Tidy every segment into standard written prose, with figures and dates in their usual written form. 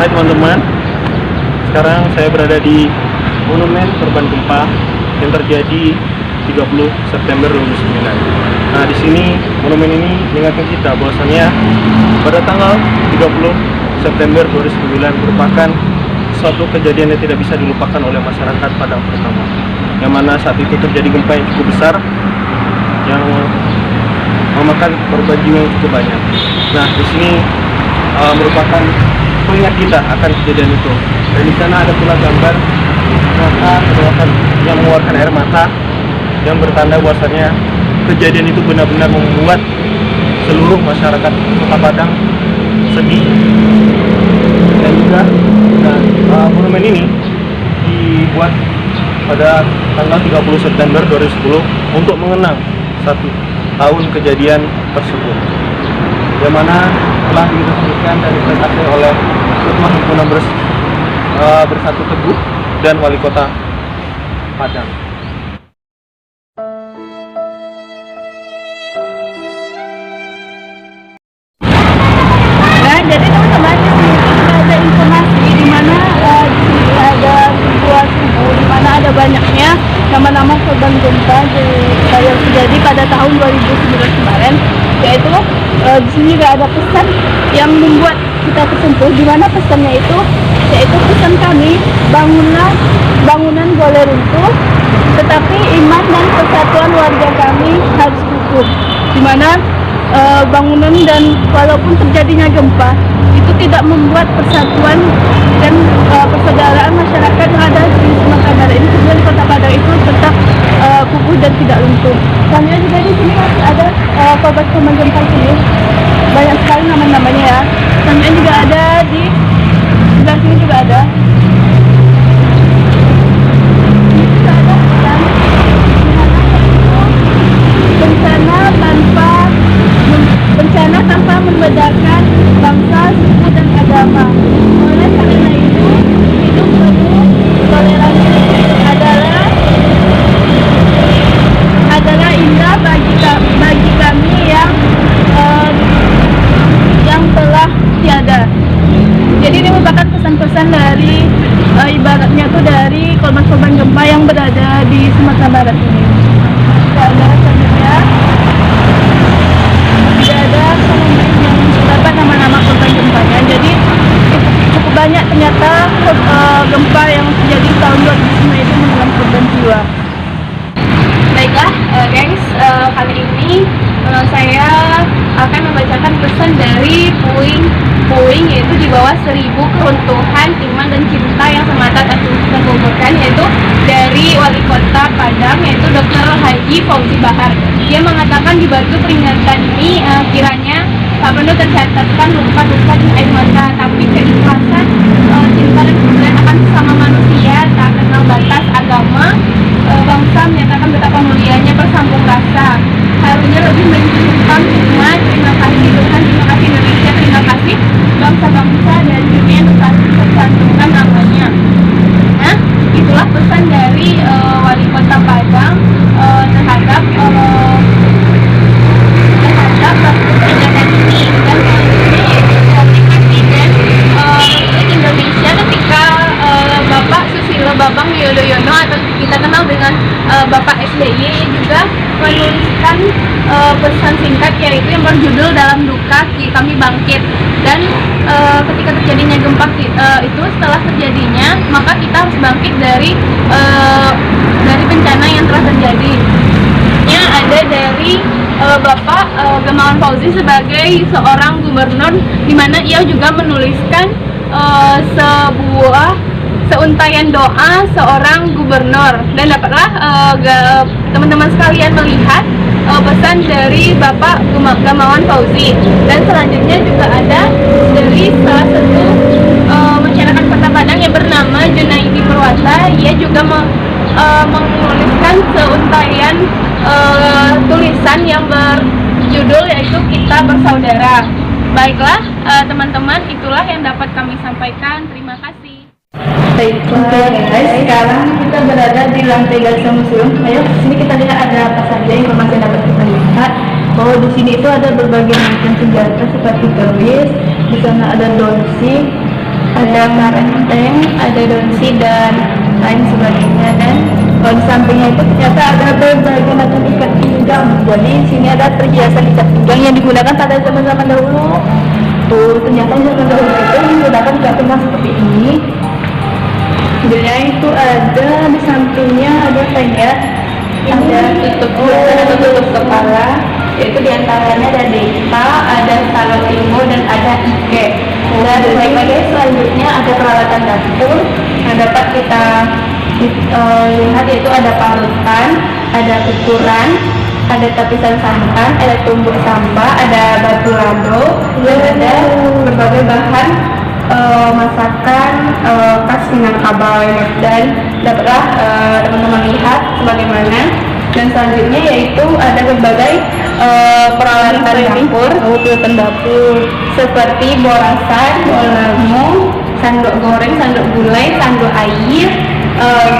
Hai teman-teman, sekarang saya berada di Monumen Korban Gempa yang terjadi 30 September 2009. Nah, di sini monumen ini mengingatkan kita bahwasannya pada tanggal 30 September 2009 merupakan suatu kejadian yang tidak bisa dilupakan oleh masyarakat Padang pertama, yang mana saat itu terjadi gempa yang cukup besar yang memakan korban jiwa yang cukup banyak. Nah, di sini merupakan pengingat kita akan kejadian itu. Dan di sana ada pula gambar mata yang mengeluarkan air mata yang bertanda bahwasannya kejadian itu benar-benar membuat seluruh masyarakat Kota Padang sedih. Dan juga monumen ini dibuat pada tanggal 30 September 2010 untuk mengenang satu tahun kejadian tersebut, yang mana telah diresmikan dan ditetapkan oleh Ketua Himpunan Bersatu Teguh dan Wali Kota Padang. Nah, jadi teman-teman, di sini kita ada informasi di mana di sini ada sebuah subuh di mana ada banyaknya nama-nama korban gempa yang terjadi pada tahun 2009 kemarin, yaitu di sini juga ada pesan yang membuat kita tersentuh, di mana pesannya itu yaitu pesan kami, bangunan boleh runtuh tetapi iman dan persatuan warga kami harus kukuh, di mana bangunan dan walaupun terjadinya gempa itu tidak membuat persatuan dan persaudaraan masyarakat yang ada di Sumatera Barat ini, khususnya di Kota Padang itu tetap kukuh dan tidak luntur. Selanjutnya juga di sini masih ada korban gempa ini, banyak sekali nama-namanya ya. Selanjutnya juga ada di sebelah sini juga ada. Bencana tanpa membedakan bangsa, suku, dan agama. Oleh karena itu, hidup penuh toleransi adalah indah bagi kami yang telah tiada. Jadi ini merupakan pesan-pesan dari ibaratnya tuh dari korban-korban gempa yang berada di Sumatera Barat ini. Ada selanjutnya. Tidak ada yang mencatat nama-nama korban gempanya. Jadi cukup banyak ternyata gempa yang terjadi tahun 2009 itu menelan korban jiwa. Baiklah, gengs, kali ini saya akan membacakan pesan dari puing yaitu di bawah 1000 keruntuhan iman dan cinta yang semata terkumpulkan, yaitu dari Wali Kota Padang, yaitu Dr. Haji Fauzi Bahar. Dia mengatakan di batu peringatan ini kiranya tak perlu tercatatkan luka-luka di air mata, tapi keikhlasan, cinta dan kemudian akan sesama manusia tak kenal batas agama, bangsa menyatakan betapa mulianya bersambung rasa. Harusnya lebih menunjukkan hikmat. Terima kasih Tuhan, terima kasih Indonesia, terima kasih bangsa-bangsa dan dunia yang tercantumkan namanya. Nah, itulah pesan dari Wali Kota Padang terhadap kejadian ini. Dan ini Presiden Republik Indonesia ketika Bapak Susilo Bambang Yudhoyono atau kita kenal dengan Bapak SBY juga menuliskan pesan singkat, yaitu yang berjudul Dalam Duka Kami Bangkit. Dan ketika terjadinya gempa itu, setelah terjadinya maka kita harus bangkit dari bencana yang telah terjadi. Nya ada dari Bapak Gamawan Fauzi sebagai seorang gubernur, di mana ia juga menuliskan seuntayan doa seorang gubernur. Dan dapatlah teman-teman sekalian melihat pesan dari Bapak Gamawan Fauzi. Dan selanjutnya juga ada dari salah satu masyarakat Kota Padang yang bernama Junaidi Purwata. Ia juga menuliskan seuntayan tulisan yang berjudul yaitu Kita Bersaudara. Baiklah teman-teman, itulah yang dapat kami sampaikan. Terima kasih. Baiklah guys, sekarang kita berada di lantai Galsa Museum. Ayo sini kita lihat ada apa saja informasi yang dapat kita lihat. Bahwa di sini itu ada berbagai macam senjata seperti keris, di sana ada donsi, ada karenteng, ada donsi dan lain sebagainya. Dan di sampingnya itu ternyata ada berbagai macam ikat pinggang. Jadi di sini ada perhiasan ikat pinggang yang digunakan pada zaman-zaman dahulu. Tuh, ternyata zaman dahulu itu menggunakan ikat pinggang seperti ini. Kemudian itu ada di sampingnya ada kayak ada tutup kepala, yaitu diantaranya ada deta, ada salotimo dan ada ike. Dan berbagai selanjutnya ada peralatan dapur yang dapat kita lihat, yaitu ada parutan, ada ukuran, ada tapisan santan, ada tumbuk samba, ada batu lado, dan ada berbagai bahan masakan khas Minangkabau. Dan dapatlah teman-teman lihat sebagaimana. Dan selanjutnya yaitu ada berbagai peralatan dapur seperti borasan, bolamo, sandok goreng, sandok gulai, sandok air,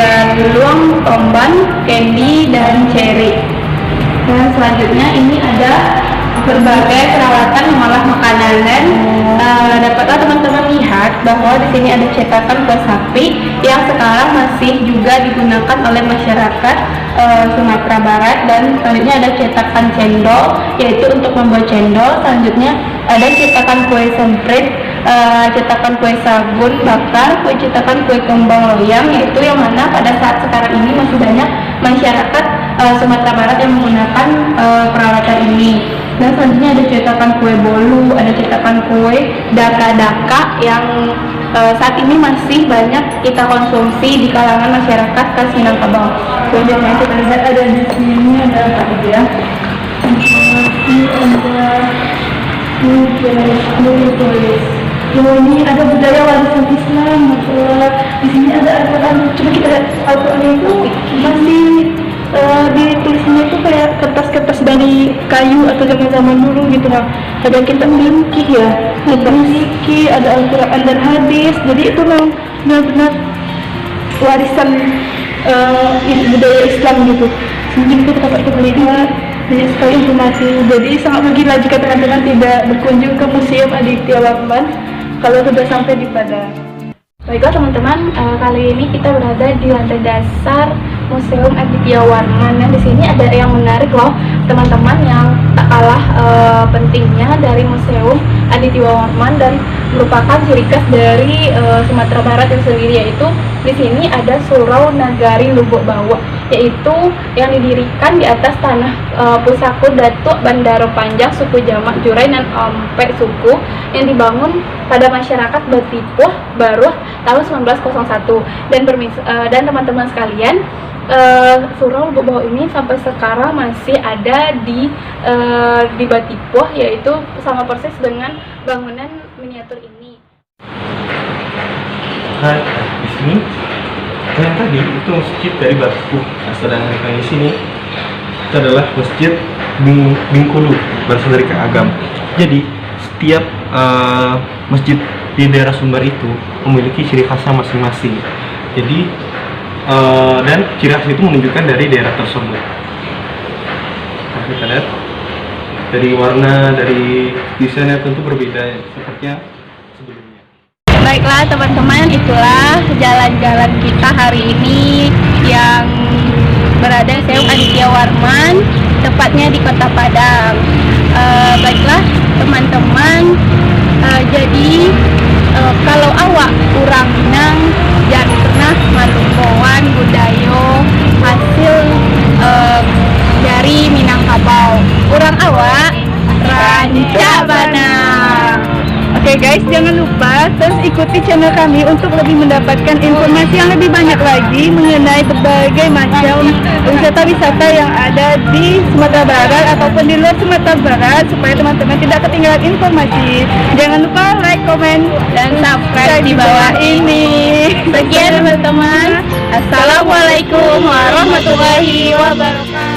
galung, tomban, candy, dan cherry. Dan selanjutnya ini ada berbagai peralatan mengolah makanan. Dan dapatlah teman-teman lihat bahwa di sini ada cetakan kue sapi yang sekarang masih juga digunakan oleh masyarakat Sumatera Barat. Dan selanjutnya ada cetakan cendol, yaitu untuk membuat cendol. Selanjutnya ada cetakan kue semprit, cetakan kue sabun bakar, cetakan kue kembang loyang, yaitu yang mana pada saat sekarang ini masih banyak masyarakat Sumatera Barat yang menggunakan peralatan ini. Dan selanjutnya ada cetakan kue bolu, ada cetakan kue daka-daka yang saat ini masih banyak kita konsumsi di kalangan masyarakat khas Minangkabau. Selanjutnya kita lihat ada di sini ada apa ya? Tulis. Ini ada budaya warisan Islam, masalah di sini ada Al-Quran. Coba kita lihat Al-Quran itu masih ditulisnya itu kayak kertas-kertas dari kayu atau zaman-zaman dulu gitu kan. Ada kitab milki ya, ada milki, ada Al-Quran dan hadis. Jadi itu memang benar-benar warisan budaya Islam gitu. Mungkin kita dapat melihat banyak sekali informasi. Jadi sangat rugilah jika teman-teman tidak berkunjung ke Museum Aditya Warman kalau sudah sampai di Padang. Baiklah teman-teman, kali ini kita berada di lantai dasar Museum Aditya Warman. Dan di sini ada yang menarik loh teman-teman, yang tak kalah pentingnya dari Museum Aditya Warman dan merupakan ciri khas dari Sumatera Barat yang sendiri, yaitu di sini ada Surau Nagari Lubuk Bawah, yaitu yang didirikan di atas tanah Pusaku Datuk Bandaro Panjang suku Jamak Jurai dan Ompek suku, yang dibangun pada masyarakat Batipuh Baruh tahun 1901. Dan teman-teman sekalian, Surau Lubuk Bawah ini sampai sekarang masih ada di Batipuh, yaitu sama persis dengan bangunan miniatur ini. Nah, di sini yang tadi itu masjid dari Batipuh. Nah, sedangkan yang di sini itu adalah masjid Bingkulu berasal dari Agam. Jadi setiap masjid di daerah Sumbar itu memiliki ciri khasnya masing-masing. Jadi dan ciri khas itu menunjukkan dari daerah tersebut. Nah, kita lihat dari warna, dari desainnya tentu berbeda ya, sepertinya sebelumnya. Baiklah teman-teman, itulah jalan-jalan kita hari ini yang berada di Museum Aditya Warman, tepatnya di Kota Padang. Baiklah teman-teman, jadi kalau awak kurang Minang, jangan pernah malumpoan budayo hasil dari Minangkabau. Urang awak rancabana. Oke guys, jangan lupa terus ikuti channel kami untuk lebih mendapatkan informasi yang lebih banyak lagi mengenai berbagai macam wisata-wisata yang ada di Sumatera Barat ataupun di luar Sumatera Barat, supaya teman-teman tidak ketinggalan informasi. Jangan lupa like, komen, dan subscribe di bawah ini. Sekian teman-teman. Assalamualaikum warahmatullahi wabarakatuh.